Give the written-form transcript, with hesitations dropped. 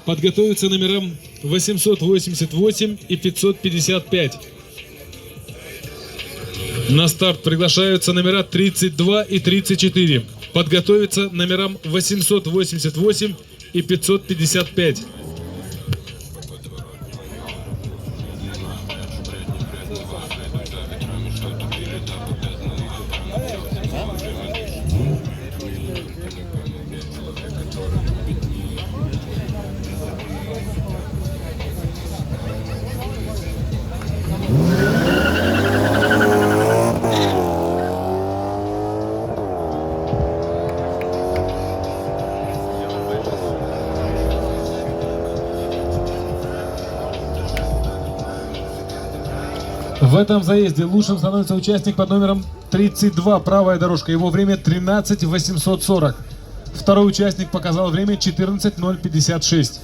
Подготовиться номерам 888 и 555. На старт приглашаются номера 32 и 34. Подготовиться номерам 888 и 555. В этом заезде лучшим становится участник под номером 32, правая дорожка. Его время 13:840. Второй участник показал время 14:056.